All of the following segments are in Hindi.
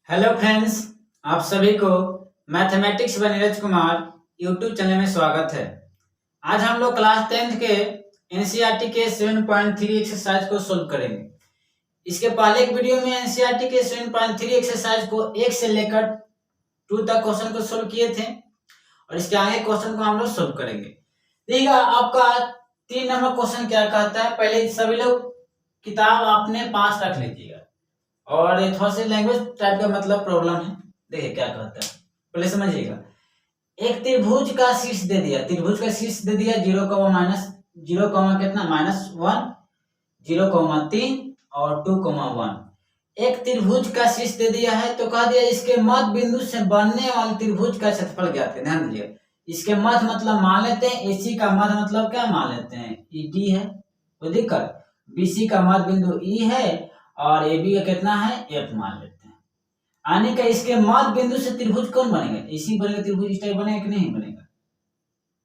हेलो फ्रेंड्स, आप सभी को mathematics bye Neeraj Kumar YouTube channel में स्वागत है। आज हम लोग क्लास 10th के एनसीईआरटी के 7.3 एक्सरसाइज को सोल्व करेंगे। इसके पहले एक वीडियो में एनसीईआरटी के 7.3 एक्सरसाइज को 1 से लेकर 2 तक क्वेश्चन को सोल्व किए थे और इसके आगे क्वेश्चन को हम लोग सोल्व करेंगे। देखिएगा आपका 3 नंबर क्वेश्चन क्या कहता है। पहले सभी लोग किताब अपने पास रख लीजिएगा और थोड़ा सा लैंग्वेज टाइप का मतलब प्रॉब्लम है। देखिए क्या कहता है, पहले समझिएगा। एक त्रिभुज का शीर्ष दे दिया, त्रिभुज का शीर्ष दे दिया 0, कितना -1, 0,3 और 2,1। एक त्रिभुज का शीर्ष दे दिया है तो कह दिया इसके मध्य बिंदु से बनने वाले त्रिभुज का क्षेत्रफल ज्ञात करें। ध्यान दीजिए, इसके मध्य मतलब मान लेते हैं एसी का मध्य मतलब क्या मान लेते हैं ईडी है, कोई दिक्कत। बीसी का मध्य बिंदु ई है और ए बी का कितना है एफ मान लेते हैं। आने का इसके मध्य बिंदु से त्रिभुज कौन बनेगा, इसी बनेगा त्रिभुज, इस टाइप बनेगा कि नहीं बनेगा।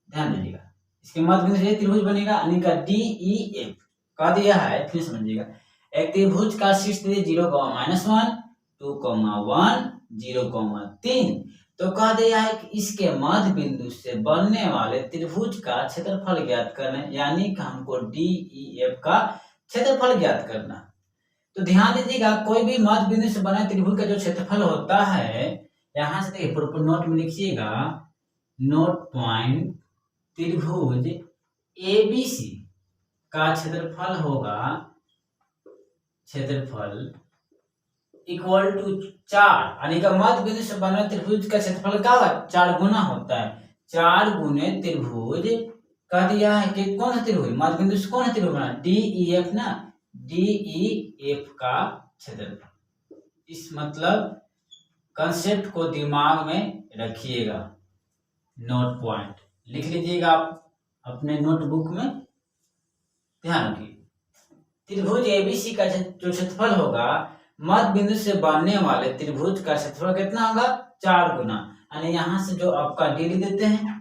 ध्यान दीजिएगा, इसके मध्य बिंदु से त्रिभुज बनेगा। आने का डी ई एफ कह दिया है, फिर समझिएगा। एक त्रिभुज का शीर्ष दे 0,-1, 2,1, 0,3 तो कह दिया है कि इसके मध्य बिंदु से बनने वाले त्रिभुज का क्षेत्रफल ज्ञात करना, यानी कि हमको डी ई एफ का क्षेत्रफल ज्ञात करना। तो ध्यान दीजिएगा, कोई भी मध्य बिंदु से बना त्रिभुज का जो क्षेत्रफल होता है, यहां से देखिए प्रॉपर नोट में लिखिएगा, नोट पॉइंट त्रिभुज एबीसी का क्षेत्रफल होगा, क्षेत्रफल इक्वल टू 4, यानी कि मध्य बिंदु से बना त्रिभुज का क्षेत्रफल का 4 गुना होता है। 4 गुने त्रिभुज कह दिया है कि कौन सा त्रिभुज, मध्य बिंदु से कौन सा त्रिभुज बना, डी ई एफ ना, डी ई एफ का क्षेत्रफल। इस मतलब कंसेप्ट को दिमाग में रखिएगा, नोट पॉइंट लिख लीजिएगा आप अपने नोटबुक में। ध्यान रखिए, त्रिभुज एबीसी का जो क्षेत्रफल होगा, मध्य बिंदु से बनने वाले त्रिभुज का क्षेत्रफल कितना होगा 4 गुना, यानी यहां से जो आपका डी लिख देते हैं,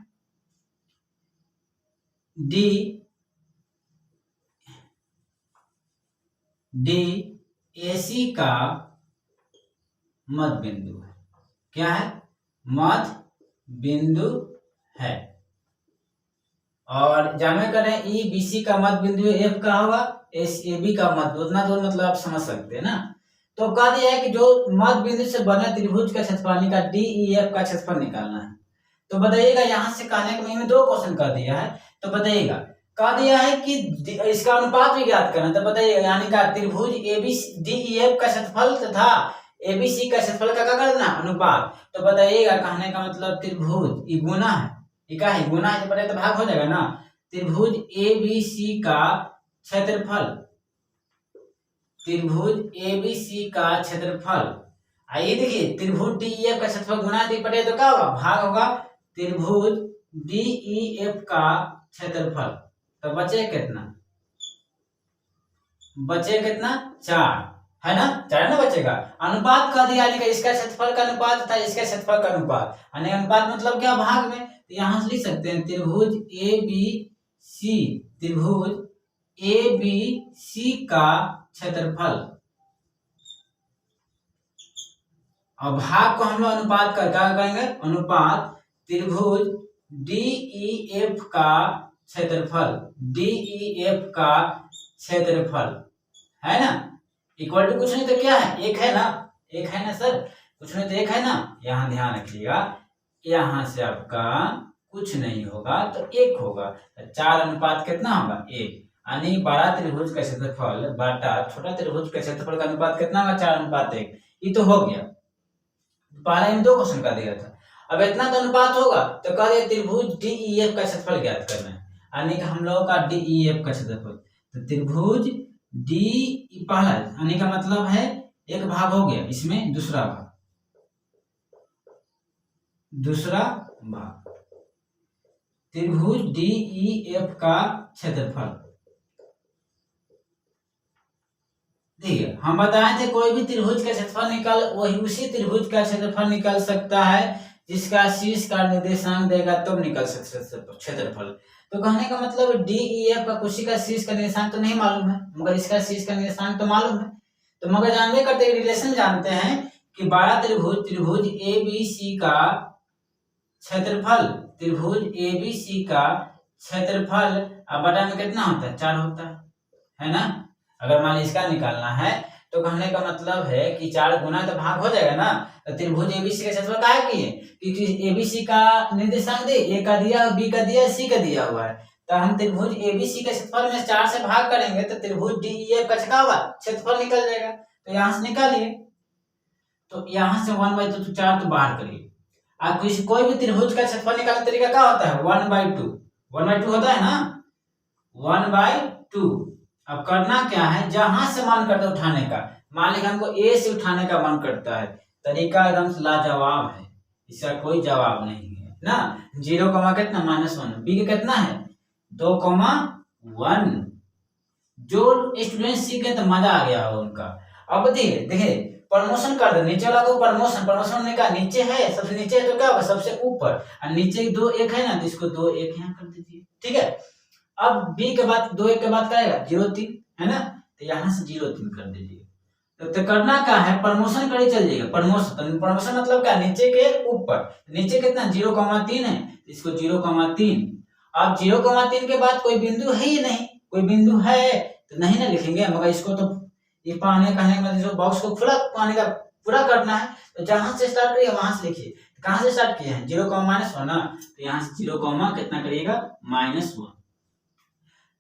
डी एसी का मध्य बिंदु है। क्या है, मध्य बिंदु है। और जाने करें ई बीसी का मध्य बिंदु एफ का होगा, एस ए बी का मध्य, उतना तो मतलब आप समझ सकते हैं ना। तो कह दिया है कि जो मध्य बिंदु से बने त्रिभुज का क्षेत्रफल का डी ई एफ का क्षेत्रफल निकालना है। तो बताइएगा, यहां से कहने के में 2 क्वेश्चन कर दिया है, तो बताइएगा कह दिया है कि इसका अनुपात भी ज्ञात करना। तो बताइएगा, यानी का त्रिभुज एबीसी डी ई एफ का क्षेत्रफल तथा एबीसी का क्षेत्रफल का क्या करना अनुपात। तो बताइएगा, कहने का मतलब त्रिभुज ई गुना है, क्या है गुना है, तो भाग हो जाएगा ना। त्रिभुज एबीसी का क्षेत्रफल, त्रिभुज एबीसी का क्षेत्रफल, आइए देखिए त्रिभुज डीईएफ का क्षेत्रफल गुना दी पड़े तो क्या होगा भाग होगा, त्रिभुज डीईएफ का क्षेत्रफल। तो बचे कितना, बचे कितना 4 है ना, 4 ना बचेगा। अनुपात कह दिया, यानी कि इसका क्षेत्रफल का अनुपात तथा इसका क्षेत्रफल का अनुपात, यानी अनुपात मतलब क्या भाग में। तो यहां से लिख सकते हैं त्रिभुज ए बी सी, त्रिभुज ए बी सी का क्षेत्रफल, और भाग को हम लोग अनुपात का क्या करेंगे, अनुपात त्रिभुज डीईएफ का क्षेत्रफल, डीईएफ का क्षेत्रफल है ना, इक्वल टू कुछ नहीं तो क्या है, एक है ना, एक है ना सर, कुछ नहीं तो एक है ना। यहाँ ध्यान रखिएगा, यहाँ से आपका कुछ नहीं होगा तो 1 होगा। 4 अनुपात कितना होगा 1, यानी बड़ा त्रिभुज का क्षेत्रफल बटा छोटा त्रिभुज का क्षेत्रफल का अनुपात कितना होगा 4:1। ये तो हो गया, पहले इन 2 क्वेश्चन का दिया था। अब इतना तो अनुपात होगा, तो कह दिया त्रिभुज डीईएफ का क्षेत्रफल ज्ञात करना है, यानी कि हम लोगों का डीईएफ का क्षेत्रफल। तो त्रिभुज डी पहला यानी का मतलब है एक भाग हो गया, इसमें दूसरा भाग, दूसरा भाग त्रिभुज डीईएफ का क्षेत्रफल। देखिए हम बताए थे कोई भी त्रिभुज का क्षेत्रफल निकाल, वही उसी त्रिभुज का क्षेत्रफल निकल सकता है जिसका शीर्ष का निर्देशांक देगा तब तो निकल सकता क्षेत्रफल। तो कहने का मतलब डीईएफ का कुछ का शीर्ष का निर्देशांक तो नहीं मालूम है, मगर इसका शीर्ष का निर्देशांक तो मालूम है। तो मगर जानते करते रिलेशन जानते हैं कि 12 त्रिभुज ABC का क्षेत्रफल, त्रिभुज ABC का क्षेत्रफल अब बटा में कितना होता है, 4 होता है ना। अगर मान ली इसका निकालना है तो कहने का मतलब है कि 4 गुना तो भाग हो जाएगा ना। तो त्रिभुज ABC का क्षेत्रफल काहे की है, क्योंकि ABC का निर्देशांक दे, A का दिया, B का दिया, C का दिया हुआ है। तो हम त्रिभुज ABC के क्षेत्रफल में 4 से भाग करेंगे तो त्रिभुज DEF का क्षेत्रफल निकल जाएगा। तो यहाँ से निकालिए, तो यहाँ से 1/2 तो 4 तो बाहर करिए। आप कोई भी त्रिभुज का क्षेत्रफल निकालने का तरीका क्या होता है, 1/2 होता है ना, 1/2। अब करना क्या है, जहां से मन करता है उठाने का, मान लीजिए हमको A से उठाने का मन करता है, तरीका एकदम से लाजवाब है, इसका कोई जवाब नहीं है ना। 0, कितना -1, B का कितना है 2,1। जो स्टूडेंट सीखे तो मजा आ गया हो उनका। अब देखिए प्रमोशन कर दे, नीचे वाला को प्रमोशन ने कहा नीचे है, सबसे नीचे है तो क्या होगा, सबसे ऊपर, और नीचे 2 1 है ना, तो इसको 2 1 यहाँ कर दीजिए, ठीक है। अब B के बाद 2 1 के बाद क्या आएगा 0 3, है ना, तो यहाँ से 0 3 कर दीजिए। तो करना क्या है, प्रमोशन करे चल जाएगा, प्रमोशन मतलब क्या, नीचे के ऊपर, नीचे कितना 0,3 है, इसको 0,3। अब 0,3 के बाद कोई बिंदु है ही नहीं, कोई बिंदु है तो नहीं ना लिखेंगे, मगर इसको तो ये पाने कहने का मतलब बॉक्स को खुला पाने का पूरा करना है। तो जहां से स्टार्ट करिए वहां से लिखिए, कहां से स्टार्ट किए हैं 0,-1 ना, तो यहाँ से 0, कितना करिएगा -1।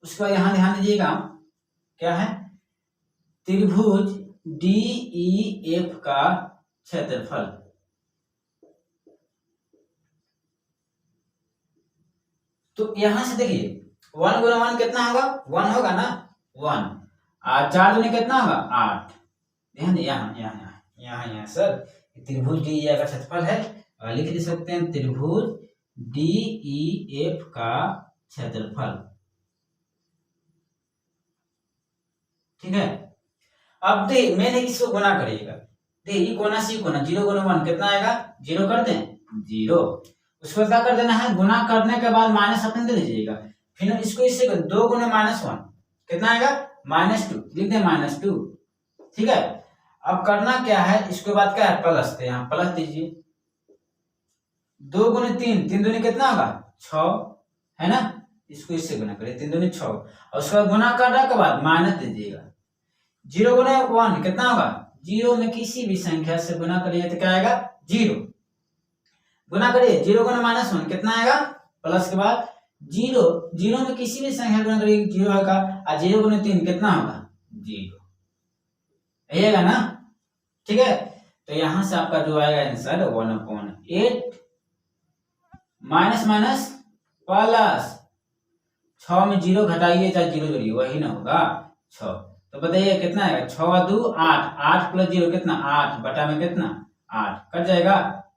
उसके बाद यहाँ ध्यान दीजिएगा क्या है, त्रिभुज DEF का क्षेत्रफल। तो यहां से देखिए 1 गुना 1 कितना होगा, 1 होगा ना, 1, 4 दूनी कितना होगा 8। ध्यान दे यहाँ सर त्रिभुज DEF का क्षेत्रफल है, और लिख दे सकते हैं त्रिभुज DEF का क्षेत्रफल, ठीक है। अब देखिए मैंने इसको गुना करिएगा, देखिए कोना से कोना, 0 गुना 1 कितना आएगा 0 कर दें 0। उसको क्या कर देना है, गुना करने के बाद माइनस अपने दे दीजिएगा, फिर इसको इससे 2 गुना -1 कितना आएगा -2, लिख दें -2, ठीक है। अब करना क्या है, इसके बाद क्या है प्लस, तो यहाँ प्लस दीजिए, 2 गुना 3, 3 दूनी कितना होगा 6, है ना, इसको इससे गुना करिए 3 दूनी 6, और उसके बाद गुना करने के बाद माइनस दीजिएगा, 0 गुना 1 कितना होगा, 0 में किसी भी संख्या से गुना करिए तो क्या आएगा 0, गुना करिए 0 गुना -1 कितना आएगा, प्लस के बाद 0 में किसी भी संख्या गुना करिए 0 आएगा, और 0 गुना 3 कितना होगा 0, आएगा ना, ठीक है। तो यहां से आपका जो आएगा आंसर 1/8 माइनस प्लस 6 में 0 घटाइए चाहे 0 जोड़िए वही ना होगा 6। तो बताइए कितना आएगा, 6 2 8, 8 प्लस 0 कितना 8, बटा में कितना 8 कट जाएगा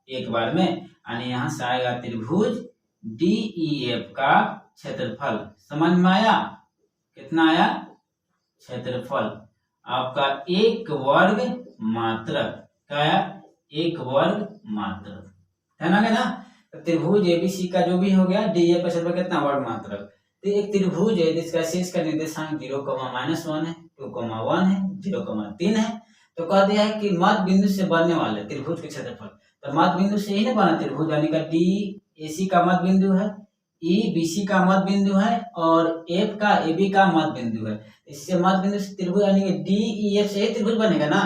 एक बार में, यानी यहाँ से आएगा त्रिभुज DEF का क्षेत्रफल। समझ में आया, कितना आया क्षेत्रफल आपका 1 वर्ग मात्रक, क्या आया 1 वर्ग मात्रक, है ना। त्रिभुज ABC का जो भी हो गया DEF का क्षेत्रफल कितना वर्ग मात्रक। तो एक त्रिभुज है जिसका शीर्ष का निर्देशांक 0,-1 है, 2,1 है, 0,3 है। तो कह दिया है कि मध्य बिंदु से बनने वाले त्रिभुज के क्षेत्रफल, तो मध्य बिंदु से ही ना बना त्रिभुज, यानी का DAC का मध्य बिंदु है, EBC का मध्य बिंदु है, और F का AB का मध्य बिंदु है। इससे मध्य बिंदु से त्रिभुज यानी कि DEF से ही त्रिभुज बनेगा ना।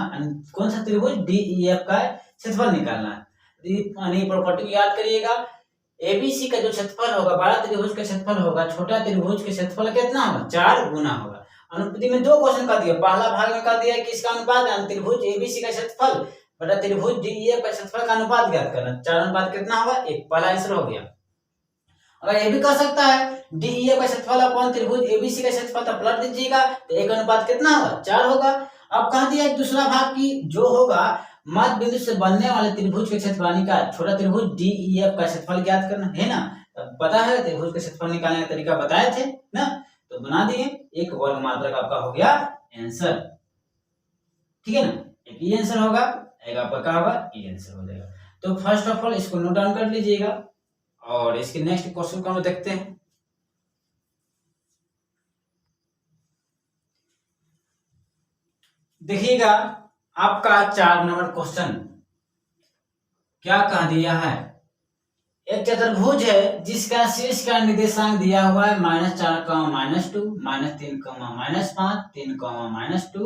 कौन सा त्रिभुज, DEF का क्षेत्रफल निकालना है, यानी प्रॉपर्टी याद करिएगा। ABC का जो क्षेत्रफल होगा, बड़ा त्रिभुज का क्षेत्रफल होगा, छोटा त्रिभुज के क्षेत्रफल कितना होगा 4 गुना होगा। अनुपात में 2 क्वेश्चन कर दिया, पहला भाग में कर दिया कि इसका अनुपात त्रिभुज ABC का क्षेत्रफल बटा त्रिभुज DEF का क्षेत्रफल का अनुपात ज्ञात करना, 4 अनुपात कितना होगा 1, पहला आंसर हो गया। अगर ये भी कह सकता है DEF का क्षेत्रफल अपॉन त्रिभुज ABC का क्षेत्रफल, तो पलट दीजिएगा तो 1 अनुपात कितना होगा 4 होगा। अब कह दिया दूसरा भाग की जो होगा मध्य बिंदु से बनने वाले त्रिभुज के क्षेत्रफल का छोटा त्रिभुज DEF का क्षेत्रफल ज्ञात करना है ना। तब पता है त्रिभुज का क्षेत्रफल निकालने का तरीका बताए थे ना, तो बना दिए, 1 वर्ग मात्रक आपका हो गया आंसर, ठीक है ना। एक ये आंसर होगा, एक आपका क्या होगा ये आंसर हो जाएगा। तो फर्स्ट ऑफ ऑल इसको नोट डाउन कर लीजिएगा, और इसके नेक्स्ट क्वेश्चन को हम देखते हैं। देखिएगा आपका 4 नंबर क्वेश्चन, क्या कह दिया है, एक चतुर्भुज है जिसका शीर्ष का निर्देशांक दिया हुआ है -4, -2, -3, -5, 3, -2,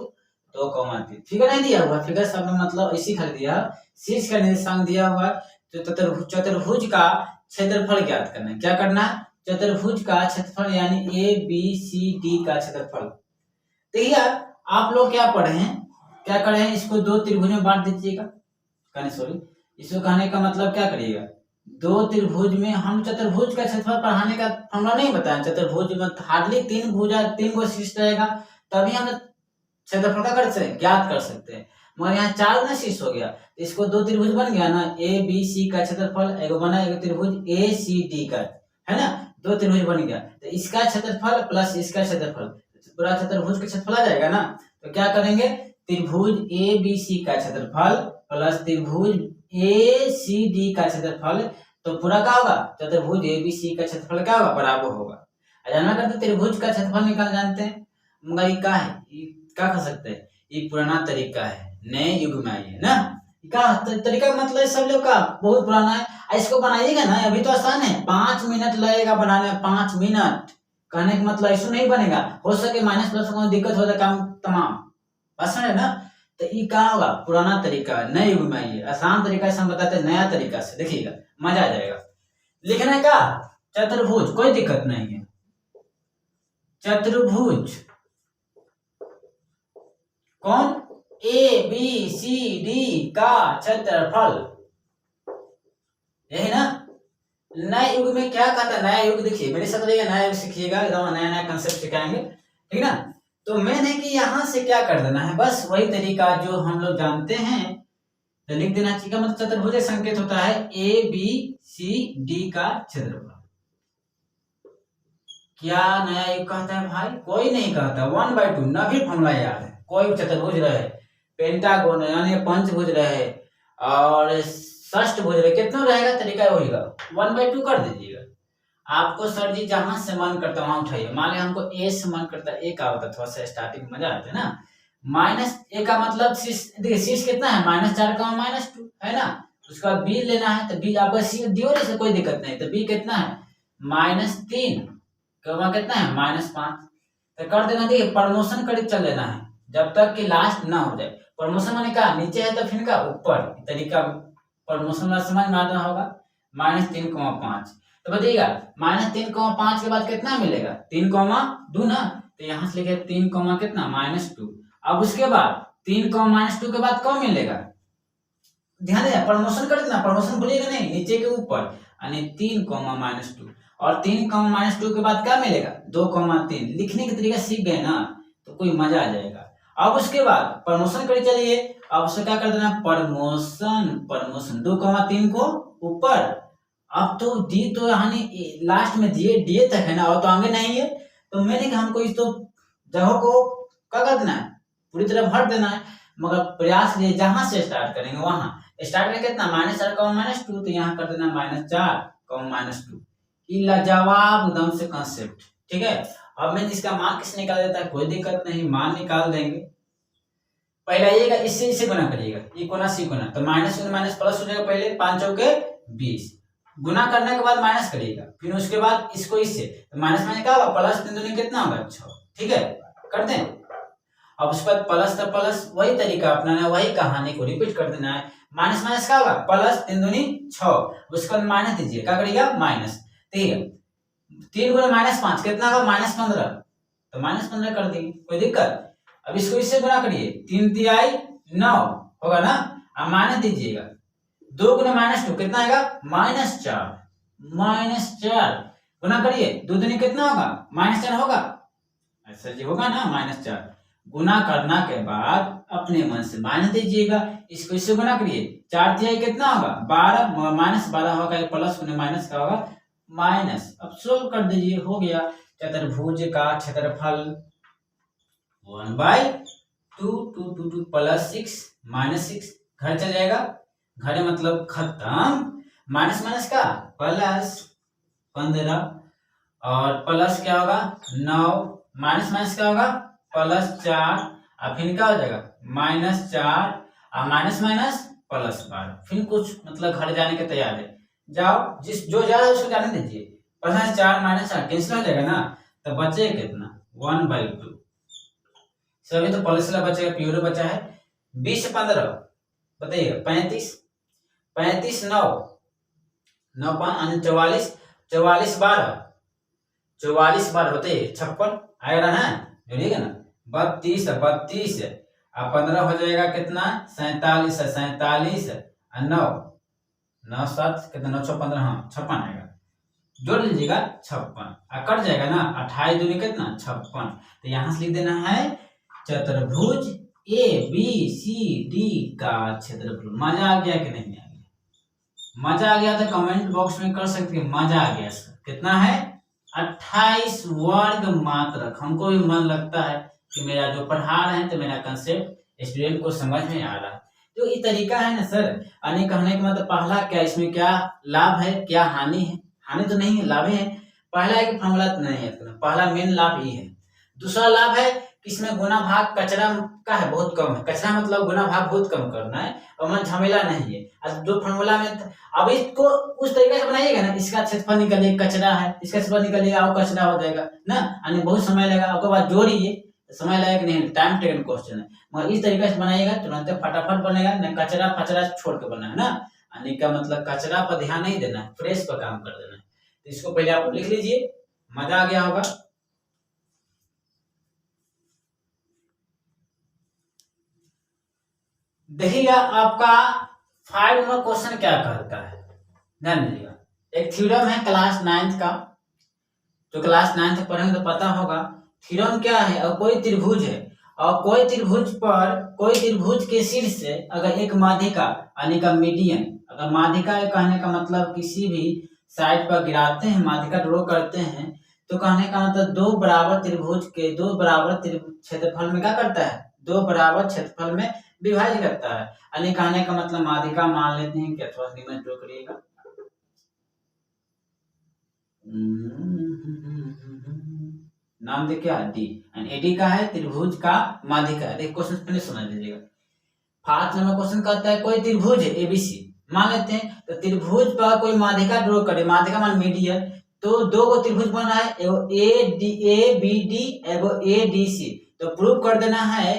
2, 3। फिगर नहीं दिया हुआ, फिगर सब में मतलब ऐसी कर दिया, शीर्ष का निर्देशांक दिया हुआ है। तो चतुर्भुज का क्षेत्रफल ज्ञात करना है। क्या करना है, चतुर्भुज का क्षेत्रफल यानी ABCD का क्षेत्रफल। देखिए आप लोग क्या पढ़े हैं, क्या करे हैं, इसको दो त्रिभुज में बांट दीजिएगा। सॉरी, इसको कहने का मतलब क्या करिएगा, दो त्रिभुज में हम चतुर्भुज का क्षेत्रफल पढ़ाने का फॉर्मूला नहीं बताया। चतुर्भुज में हार्डली तीन भुजा, तीन को शीर्ष रहेगा, तभी हम क्षेत्रफल का कर सकते ज्ञात कर सकते हैं। मगर यहाँ चार ना शीर्ष हो गया, तो इसको दो त्रिभुज बन गया ना, ABC का क्षेत्रफल एगो बना, एक त्रिभुज ACD का, है ना, दो त्रिभुज बन गया। तो इसका क्षेत्रफल प्लस इसका क्षेत्रफल, पूरा चतुर्भुज का क्षेत्रफल आ जाएगा ना। तो क्या करेंगे, त्रिभुज ABC का क्षेत्रफल प्लस त्रिभुज ACD का क्षेत्रफल, तो पूरा क्या होगा, चतुर्भुज ABC का क्षेत्रफल क्या होगा, बराबर होगा। जानना करते त्रिभुज का क्षेत्रफल निकाल जानते हैं, मगर ये क्या है, क्या कर सकते हैं, ये पुराना तरीका है, नए युग में आई है ना। क्या तरीका मतलब सब लोग का बहुत पुराना है। इसको बनाइएगा ना, अभी तो आसान है, 5 मिनट लगेगा बनाने में, 5 मिनट। कहने का मतलब ऐसा नहीं बनेगा, हो सके माइनस प्लस में दिक्कत हो जाए काम तमाम, आसान है ना। तो ये क्या होगा, पुराना तरीका, नए युग में आई है, आसान तरीका से हम बताते हैं, नया तरीका से, देखिएगा मजा आ जाएगा। लिखने का चतुर्भुज, कोई दिक्कत नहीं है, चतुर्भुज कौन, ABCD का क्षेत्रफल, यही ना। नए युग में क्या कहता है, नया युग, देखिए मेरे साथ रहिएगा, नया युग सीखिएगा, एकदम नया नया कंसेप्ट सिखाएंगे, ठीक ना। तो मैंने कि यहाँ से क्या कर देना है, बस वही तरीका जो हम लोग जानते हैं, तो लिख देना चाहिए। मतलब चतुर्भुज संकेत होता है ABCD का क्षेत्रफल। क्या नया युग कहता है भाई, कोई नहीं कहता, 1/2 न भी फॉर्मूला याद है। कोई चतुर्भुज रहे, पेंटागोन यानी पंचभुज रहे और षष्ठभुज रहे, कितना रहेगा तरीका होगा, 1/2 कर दीजिएगा। आपको सर जी जहां से मन करता वहां उठाइए। मान लिया हमको A से मन करता, A का होता, थोड़ा सा स्टार्टिंग मजा आता है ना। -A का मतलब देखिए शीर्ष कितना है, -4, -2 है ना। उसके बाद B लेना है, तो B आपको दियो से कोई दिक्कत नहीं, तो B कितना है, -3, कितना है, -5। तो कर देना, देखिए प्रमोशन करीब चल देना है जब तक कि लास्ट ना हो जाए। प्रमोशन माने का नीचे है तो फिर का ऊपर, तरीका प्रमोशन में समझ में आना होगा। -3,5, तो बताइएगा -3,5 के बाद कितना मिलेगा, 3,2 ना। तो यहाँ से लिखे 3, कितना, -2। अब उसके बाद 3, -2 के बाद कौन मिलेगा, ध्यान देना, प्रमोशन कर देना, प्रमोशन भूलिएगा नहीं, नीचे के ऊपर, यानी 3, -2। और 3, -2 के बाद क्या मिलेगा, 2,3। लिखने का तरीका सीख गए ना, तो कोई मजा आ जाएगा। अब उसके बाद प्रमोशन कर चलिए, अब उसको क्या कर देना, प्रमोशन 2,3 को ऊपर। अब तो डी तो यानी लास्ट में दिए तक है ना, और तो आगे नहीं है। तो मैंने कहा हमको इस तो जगह को क्या कर देना है, पूरी तरह भर देना है। मगर प्रयास ये जहां से स्टार्ट करेंगे वहां स्टार्ट में कितना, -4, -2, तो यहाँ कर देना -4, -2। लाजवाब एकदम से कंसेप्ट, ठीक है। अब मैंने इसका मान किसने निकाल देता है, कोई दिक्कत नहीं, मान निकाल देंगे। पहले आइएगा, इससे गुना करिएगा, ये कोना सी गुना, तो माइनस माइनस प्लस हो जाएगा। पहले 5 चौके 20, गुना करने के बाद माइनस करिएगा, फिर उसके बाद इसको इससे, तो माइनस माइनस क्या होगा, प्लस 3 दूनी कितना होगा, 6, ठीक है, करते हैं। अब उसके बाद प्लस तो प्लस, वही तरीका अपनाना है, वही कहानी को रिपीट कर देना है। माइनस माइनस क्या होगा, प्लस 3 दूनी 6, उसके बाद माइनस दीजिए, क्या करिएगा, माइनस, ठीक है। 3 गुना -5 कितना होगा, -15, तो -15 कर देंगे, कोई दिक्कत। अब इसको इससे गुना करिए, 3 तिहाई 9 होगा ना, अब माइनस दीजिएगा, 2 गुना -2 कितना आएगा, -4 गुना करिए, 2 दूनी कितना होगा, -4 होगा, ऐसा जी होगा ना, -4 गुना करना के बाद अपने मन से माइनस दीजिएगा, इसको इससे गुना करिए, 4 तिहाई कितना होगा, 12 -12 होगा, प्लस माइनस का होगा माइनस। अब सोल्व कर दीजिए, हो गया। चतुर्भुज का क्षेत्रफल 1/2 2 प्लस 6 -6, घर चल जाएगा, घर मतलब खत्म। माइनस माइनस का प्लस 15 और प्लस क्या होगा 9, माइनस माइनस क्या होगा +4 और फिर क्या हो जाएगा -4 और माइनस माइनस +12। फिर कुछ मतलब घर जाने के तैयार है, जाओ, जो जा रहा है उसको जाने दीजिए। 4 - 8 कैंसिल हो जाएगा ना, तो बचेगा कितना, 1/2। सभी तो प्लस वाला बचेगा, प्योर बचा है। 20 से 15 बताइए, 35, 35 9 9 5 44, 44 12, 44 12 बताइए 56 आएगा ना, जोड़िएगा ना। 32 32 और 15 हो जाएगा कितना, 47 47 और 9 9 7 कितना, 9 6 15, हाँ 56 आएगा। जोड़ लीजिएगा 56 और कट जाएगा ना, 28 दूनी कितना 56। तो यहाँ से लिख देना है चतुर्भुज ABCD का क्षेत्रफल। मजा आ गया कि नहीं आ गया? मजा आ गया तो कमेंट बॉक्स में कर सकते हैं मजा आ गया सर। कितना है, 28 वर्ग मात्रक। हमको भी मन लगता है कि मेरा जो पढ़ा रहे हैं तो मेरा कंसेप्ट स्टूडेंट को समझ में आ रहा है। तो ये तरीका है ना सर, यानी कहने का मतलब पहला क्या, इसमें क्या लाभ है क्या हानि है? हानि तो नहीं है, लाभ है। पहला एक फॉर्मूला तो नहीं है, पहला मेन लाभ ये है। दूसरा लाभ है कि इसमें गुना भाग कचरा का है बहुत कम है। कचरा मतलब गुना भाग बहुत कम करना है और मन झमेला नहीं है। अब जो फॉर्मूला में अब इसको उस तरीके से बनाइएगा ना, इसका क्षेत्रफल निकलेगा, कचरा है, इसका क्षेत्रफल निकलेगा और कचरा हो जाएगा ना, यानी बहुत समय लगेगा। उसके बाद जोड़िए, समय लगेगा नहीं, टाइम टेकन क्वेश्चन है। मगर इस तरीके से बनाइएगा तुरंत फटाफट बनेगा ना, कचरा फचरा छोड़ के बना है ना, यानी का मतलब कचरा पर ध्यान नहीं देना है, फ्रेश पर काम कर देना है। तो इसको पहले आप लिख लीजिए, मजा आ गया होगा। देखिएगा आपका 5 नंबर क्वेश्चन क्या कहता है, ध्यान दीजिएगा। एक थ्योरम है क्लास 9th का, जो क्लास 9th पढ़ेंगे तो पता होगा। थ्योरम क्या है, और कोई त्रिभुज है और कोई त्रिभुज के शीर्ष से अगर एक माध्यिका यानी का मीडियन, अगर माध्यिका कहने का मतलब किसी भी साइड पर गिराते हैं, माध्यिका ड्रॉ करते हैं, तो कहने का मतलब दो बराबर त्रिभुज के दो बराबर क्षेत्रफल में क्या करता है, दो बराबर क्षेत्रफल में विभाजित करता है। यानी कहने का मतलब माध्यिका मान लेते हैं कि अथवा नियम ड्रॉ करिएगा। नाम दे क्या, डी, एंड एडी का है त्रिभुज का माध्यिका है। देखिए क्वेश्चन पहले समझ लीजिएगा। 5 नंबर क्वेश्चन कहता है कोई त्रिभुज है एबीसी मान लेते हैं, तो त्रिभुज पर कोई माध्यिका ड्रॉ करे, माध्यिका मान मीडियन, तो दो को त्रिभुज बना है, एगो ABD एगो ADC। तो प्रूव कर देना है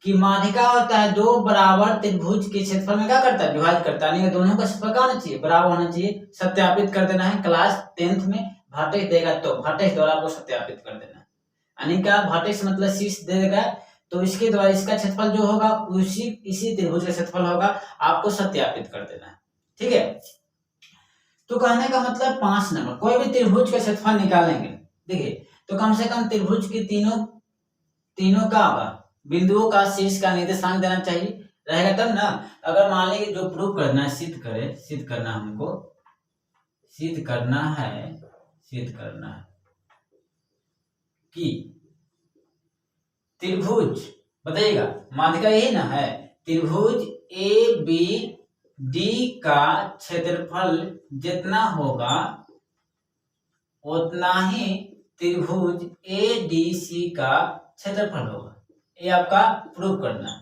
कि माध्यिका होता है दो बराबर त्रिभुज के क्षेत्रफल में क्या करता है, विभाजित करता है, यानी दोनों का क्षेत्रफल क्या होना चाहिए, बराबर होना चाहिए। सत्यापित कर देना है, क्लास 10th में वर्टेक्स देगा तो वर्टेक्स द्वारा आपको सत्यापित कर देना है। यानी क्या, वर्टेक्स मतलब शीर्ष दे देगा, तो इसके द्वारा इसका क्षेत्रफल जो होगा इसी त्रिभुज का क्षेत्रफल होगा, आपको सत्यापित कर देना है। ठीक है, तो कहने का मतलब 5 नंबर कोई भी त्रिभुज का क्षेत्रफल निकालेंगे, देखिए तो कम से कम त्रिभुज की तीनों का बिंदुओं का शीर्ष का निर्देशांक देना चाहिए रहेगा, तब ना। अगर मान लीजिए जो प्रूव करना है, सिद्ध करना हमको सिद्ध करना है कि त्रिभुज, बताइएगा माध्यिका यही ना है, त्रिभुज ABD का क्षेत्रफल जितना होगा उतना ही त्रिभुज ADC का क्षेत्रफल होगा। ये आपका प्रूव करना है।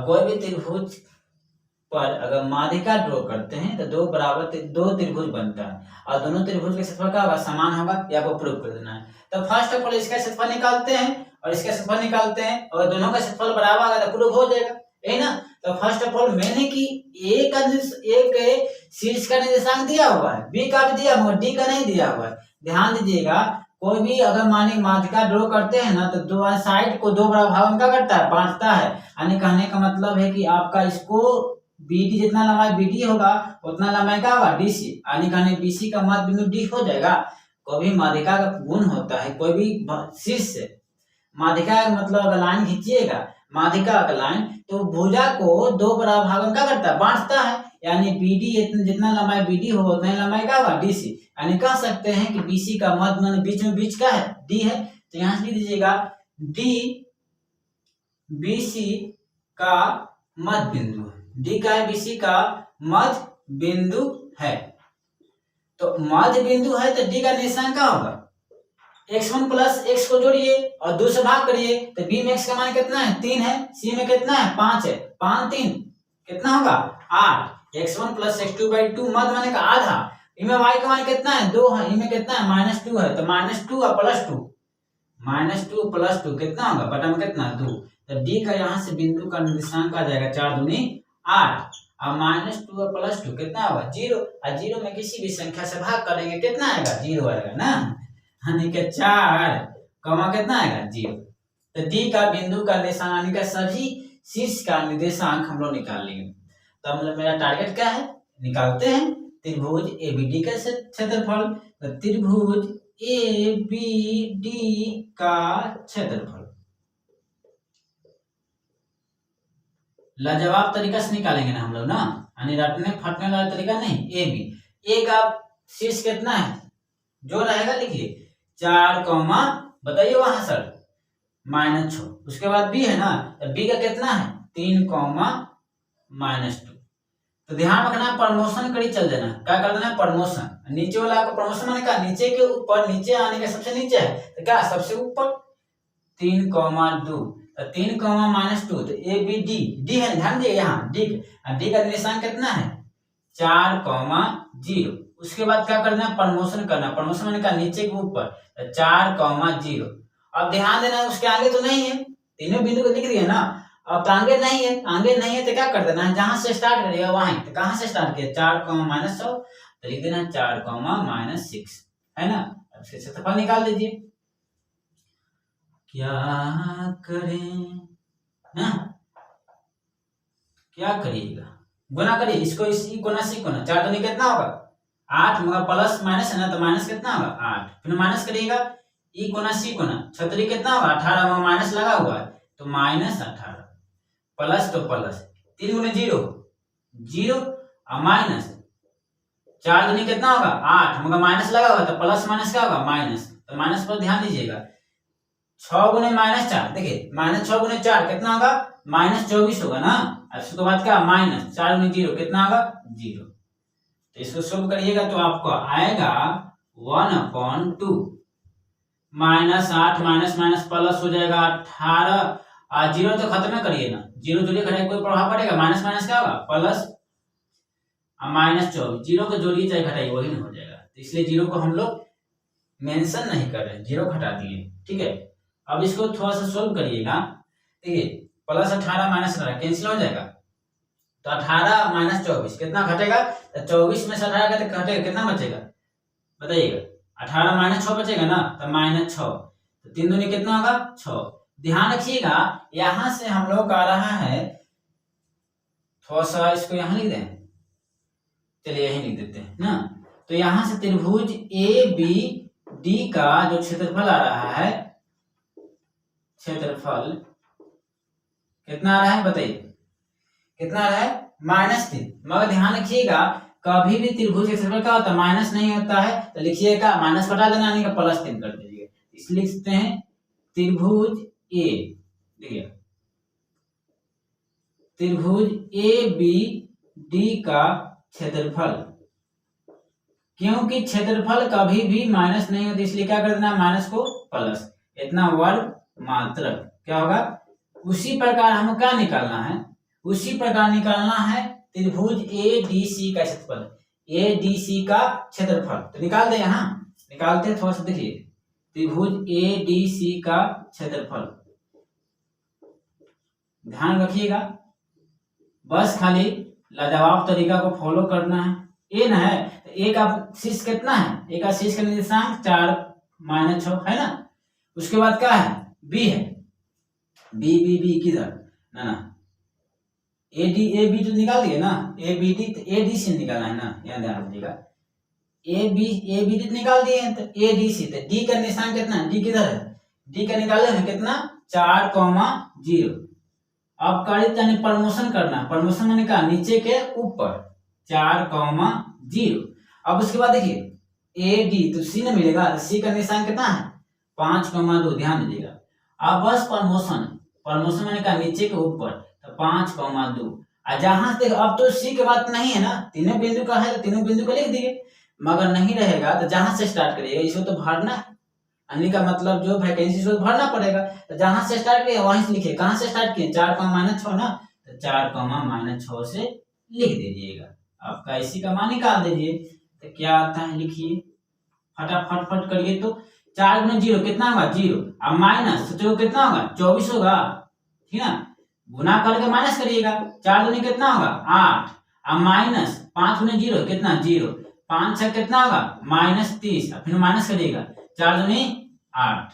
कोई भी त्रिभुज पर अगर माध्यिका ड्रॉ करते हैं तो दो त्रिभुज बनता है और दोनों त्रिभुज का क्षेत्रफल क्या होगा, समान होगा, ये आपको प्रूव कर देना है। तो फर्स्ट ऑफ ऑल इसका क्षेत्रफल निकालते हैं और इसका क्षेत्रफल निकालते हैं, और दोनों का क्षेत्रफल बराबर आएगा तो प्रूव हो जाएगा, यही ना। तो फर्स्ट ऑफ ऑल मैंने कि एक शीर्ष का निर्देशांक दिया हुआ है, बी का भी दिया हुआ है, डी का नहीं दिया हुआ है। ध्यान दीजिएगा, कोई भी अगर माने माध्यिका ड्रॉ करते हैं ना, तो दो साइड को दो बड़ा भाग में क्या करता है, बांटता है। यानी कहने का मतलब है कि आपका इसको BD जितना लंबाई BD होगा उतना लंबाई क्या होगा DC, यानी कहने BC का मध्य बिंदु D हो जाएगा। कोई भी माध्यिका का गुण होता है, कोई भी शीर्ष से माध्यिका मतलब अगर लाइन खींचिएगा, माध्यिका का लाइन, तो भुजा को दो बराबर भागों में क्या करता है, बांटता है। यानी BD जितना लंबाई BD होगा उतना लंबाई क्या होगा DC, यानी कह सकते हैं कि BC का मध्य बीच का है D है। तो यहाँ से लिख दीजिएगा D BC का मध्य बिंदु है, D का है BC का मध्य बिंदु है। तो मध्य बिंदु है तो D का निर्देशांक क्या होगा, x1 प्लस x को जोड़िए और 2 से भाग करिए तो b में x का मान कितना है 3 है, c में कितना है 5 है, 5 3 कितना होगा 8। x1 प्लस x2/2 मध्य माने का आधा, इनमें y का मान कितना है 2 है, इनमें कितना है -2 है, तो -2 और +2 -2 +2 कितना होगा बटा में कितना 2। तो d का यहाँ से बिंदु का निर्देशांक आ जाएगा 4 दूनी 8 और -2 और +2 कितना होगा 0 और 0 में किसी भी संख्या से भाग करेंगे कितना आएगा 0 आएगा ना, यानी कि 4 कमा कितना आएगा 0। तो d का बिंदु का निर्देशांक यानी कि सभी शीर्ष का निर्देशांक हम लोग निकाल लेंगे। तो मतलब मेरा टारगेट क्या है निकालते हैं त्रिभुज ABD का क्षेत्रफल। तो त्रिभुज ABD का क्षेत्रफल लाजवाब तरीका से निकालेंगे ना हम लोग ना, यानी रटने फटने वाला तरीका नहीं। ए का शीर्ष कितना है जो रहेगा लिखिए 4 बताइए वहां सर -6, उसके बाद बी है ना, तो बी का कितना है 3 -2। तो ध्यान रखना प्रमोशन कड़ी चल देना, क्या कर देना प्रमोशन, नीचे वाला को प्रमोशन माने का नीचे के ऊपर, नीचे आने के सबसे नीचे है तो क्या सबसे ऊपर 3 2 तो 3 -2 तो ABD डी है, ध्यान दिए यहाँ डी का निर्देशांक कितना है 4 0। उसके बाद क्या करना प्रमोशन करना, प्रमोशन माने का नीचे के ऊपर तो 4 0। अब ध्यान देना उसके आगे तो नहीं है, तीनों बिंदु को लिख दिए ना, अब आगे नहीं है, आगे नहीं है तो क्या कर देना है जहां से स्टार्ट करिएगा वहीं, तो कहां से स्टार्ट किया 4 -6 तो लिख देना 4 -6 है ना। अब इसके क्षेत्रफल निकाल दीजिए, क्या करें ना, क्या करिएगा गुना करिए इसको इसी कोना से कोना, 4 दूनी कितना होगा 8 मगर प्लस माइनस है ना तो माइनस कितना होगा 8, फिर माइनस करिएगा ई कोना सी कोना, छतरी कितना होगा 18 में माइनस लगा हुआ है तो -18 प्लस तो प्लस 3 गुने 0 0 और माइनस 4 दूनी कितना होगा 8 मगर माइनस लगा हुआ तो प्लस माइनस क्या होगा माइनस, तो माइनस पर ध्यान दीजिएगा 6 गुने -4 देखिए -6 गुने 4 कितना होगा -24 होगा ना, उसके बाद क्या -4 गुने 0 कितना होगा 0। तो इसको सोल्व करिएगा तो आपको आएगा 1/2 -8 माइनस माइनस प्लस हो जाएगा 18 और 0 तो खत्म करिए ना, 0 जोड़िए घटाइए कोई प्रभाव पड़ेगा, माइनस माइनस क्या होगा प्लस -24, 0 को जोड़िए चाहे घटाइए वही ना हो जाएगा, तो इसलिए 0 को हम लोग मेंशन नहीं कर रहे, 0 घटा दिए ठीक है। अब इसको थोड़ा सा सोल्व करिएगा, देखिए +18 -18 कैंसिल हो जाएगा तो 18 -24 कितना घटेगा, तो 24 में से 18 घटेगा कितना बचेगा बताइएगा, 18 -6 बचेगा ना तो -6, तो 3 दूनी कितना होगा 6। ध्यान रखिएगा यहां से हम लोग आ रहा है, थोड़ा सा इसको यहां लिख दें, चलिए यहीं लिख देते हैं ना, तो यहां से त्रिभुज ABD का जो क्षेत्रफल आ रहा है, क्षेत्रफल कितना आ रहा है बताइए कितना आ रहा है -3, मगर ध्यान रखिएगा कभी भी त्रिभुज के क्षेत्रफल क्या होता है माइनस नहीं होता है, तो लिखिएगा माइनस हटा देना यानी कि +3 कर दीजिए, इसलिए लिखते हैं त्रिभुज A, देखिए त्रिभुज ABD का क्षेत्रफल, क्योंकि क्षेत्रफल कभी भी माइनस नहीं होता इसलिए क्या कर देना माइनस को प्लस, इतना वर्ग मात्र क्या होगा। उसी प्रकार हमको क्या निकालना है, उसी प्रकार निकालना है त्रिभुज ADC का क्षेत्रफल, ADC का क्षेत्रफल, तो निकाल दे यहाँ निकालते हैं थोड़ा सा, देखिए त्रिभुज ADC का क्षेत्रफल, ध्यान रखिएगा बस खाली लाजवाब तरीका को फॉलो करना है। ए ना है तो ए का शीर्ष कितना है, ए का शीर्ष का निर्देशांक 4 -6 है ना, उसके बाद क्या है बी है, बी किधर ना AD तो निकाल दिए ना, ABD तो ADC निकालना है ना, यहाँ ध्यान रखिएगा ABD निकाल दिए तो ADC, तो D का निशान कितना है, D किधर है, D का निकाले हैं कितना 4 0। अब कड़ी यानी प्रमोशन करना, प्रमोशन माने का नीचे के ऊपर 4 0। अब उसके बाद देखिए AD तो C न मिलेगा, तो C का निशान कितना है 5 2, ध्यान दीजिएगा। अब बस प्रमोशन माने का नीचे के ऊपर तो 5 2, और जहां से अब तो C के बाद नहीं है ना, तीनों बिंदु का है तो तीनों बिंदु को लिख दिए, मगर नहीं रहेगा तो जहां से स्टार्ट करिएगा इसको तो भरना है, अन्य का मतलब जो वैकेंसी उसको भरना पड़ेगा। तो जहां से स्टार्ट किए वहीं से लिखिए। कहां से स्टार्ट किए 4 - 6 ना, तो 4 - 6 से लिख दीजिएगा। आपका इसी का मान निकाल दीजिए। तो क्या आता है लिखिए, फटाफट फट करिए। तो 4 × 0 कितना होगा 0, अब माइनस सोचो कितना होगा 24 होगा, ठीक है ना। गुना करके माइनस करिएगा, 4 दूनी कितना होगा 8, अब माइनस 5 × 0 कितना 0, 5 6 कितना होगा -30, अब फिर माइनस करिएगा 4 दूनी 8।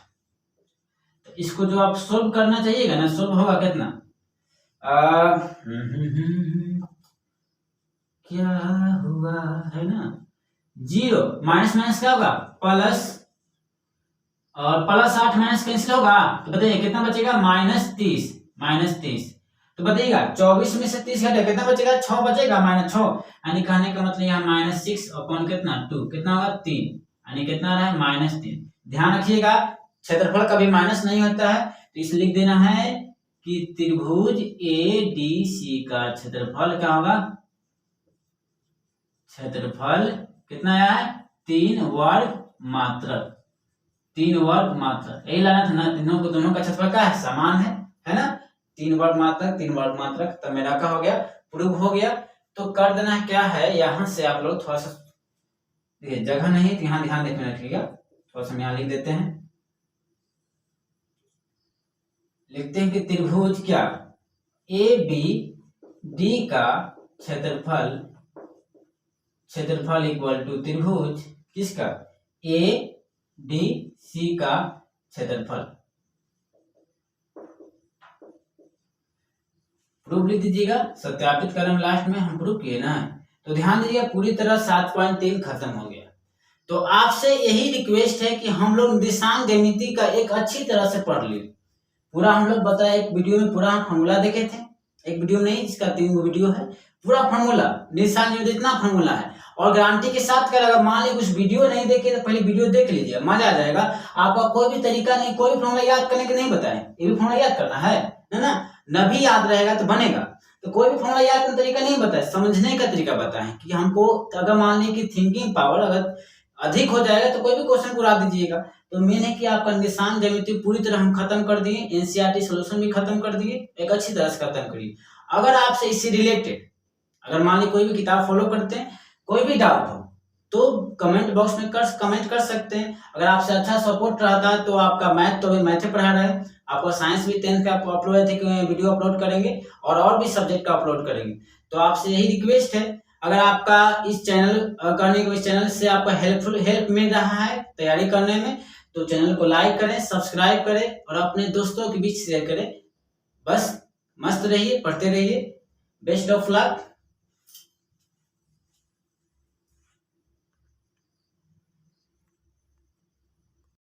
तो इसको जो आप सोल्व करना चाहिएगा ना, सोल्व होगा कितना क्या हुआ है ना, 0 माइनस माइनस क्या होगा प्लस, और +8 माइनस कैंसिल होगा, तो बताइए कितना बचेगा -30। तो बताइएगा 24 में से 30 घटा कितना बचेगा 6 बचेगा, -6, यानी कहने का मतलब यहाँ -6 अपॉन कितना 2 कितना होगा 3, यानी कितना रहा है -3। ध्यान रखिएगा क्षेत्रफल कभी माइनस नहीं होता है, तो इसलिए लिख देना है कि त्रिभुज ADC का क्षेत्रफल क्या होगा, क्षेत्रफल कितना आया है 3 वर्ग मात्रक, 3 वर्ग मात्रक। यही लाना था ना, दोनों का क्षेत्रफल क्या है समान है ना, 3 वर्ग मात्रक 3 वर्ग मात्रक। तो मेरा क्या हो गया प्रूव हो गया। तो कर देना है क्या है, यहां से आप लोग थोड़ा सा देखिए, जगह नहीं तो यहाँ ध्यान देकर रखिएगा, थोड़ा सा यहाँ लिख देते हैं, लिखते हैं कि त्रिभुज क्या ABD का क्षेत्रफल इक्वल टू त्रिभुज किसका ADC का क्षेत्रफल। प्रूफ लिख दीजिएगा, सत्यापित करें लास्ट में, हम प्रूफ किए ना। तो ध्यान दीजिएगा पूरी तरह 7.3 खत्म हो गया। तो आपसे यही रिक्वेस्ट है कि हम लोग निर्देशांक ज्यामिति का एक अच्छी तरह से पढ़ ले। पूरा हम लोग बताया, एक वीडियो में पूरा फॉर्मूला देखे थे, एक वीडियो नहीं इसका 3 वीडियो है, पूरा फॉर्मूला निर्देशांक ज्यामिति इतना फॉर्मूला है। और गारंटी के साथ कर, अगर मान लीजिए कुछ वीडियो नहीं देखे तो पहले वीडियो देख लीजिए, मजा आ जाएगा। आपका कोई भी तरीका नहीं, कोई भी फॉर्मूला याद करने के नहीं बताए, ये भी फॉर्मूला याद करना है ना, न भी याद रहेगा तो बनेगा। तो कोई भी फॉर्मूला याद करने का तरीका नहीं बताए, समझने का तरीका बताएं कि हमको अगर मान लीजिए कि थिंकिंग पावर अगर अधिक हो जाएगा तो कोई भी क्वेश्चन को उड़ा दीजिएगा। तो मेन है कि आपका निर्देशांक ज्यामिति पूरी तरह हम खत्म कर दिए, एनसीईआरटी सॉल्यूशन भी खत्म कर दिए, एक अच्छी तरह से खत्म करिए। अगर आपसे इससे रिलेटेड अगर मान लीजिए कोई भी किताब फॉलो करते हैं, कोई भी डाउट हो तो कमेंट बॉक्स में कमेंट कर सकते हैं। अगर आपसे अच्छा सपोर्ट रहता है तो आपका मैथ तो अभी मैथ पढ़ा रहे हैं, आपको साइंस भी 10th का अपलोड वीडियो अपलोड करेंगे और भी सब्जेक्ट का अपलोड करेंगे। तो आपसे यही रिक्वेस्ट है, अगर आपका इस चैनल करने के इस चैनल से आपका हेल्प मिल रहा है तैयारी करने में, तो चैनल को लाइक करें, सब्सक्राइब करें और अपने दोस्तों के बीच शेयर करें। बस मस्त रहिए, पढ़ते रहिए। Best of luck.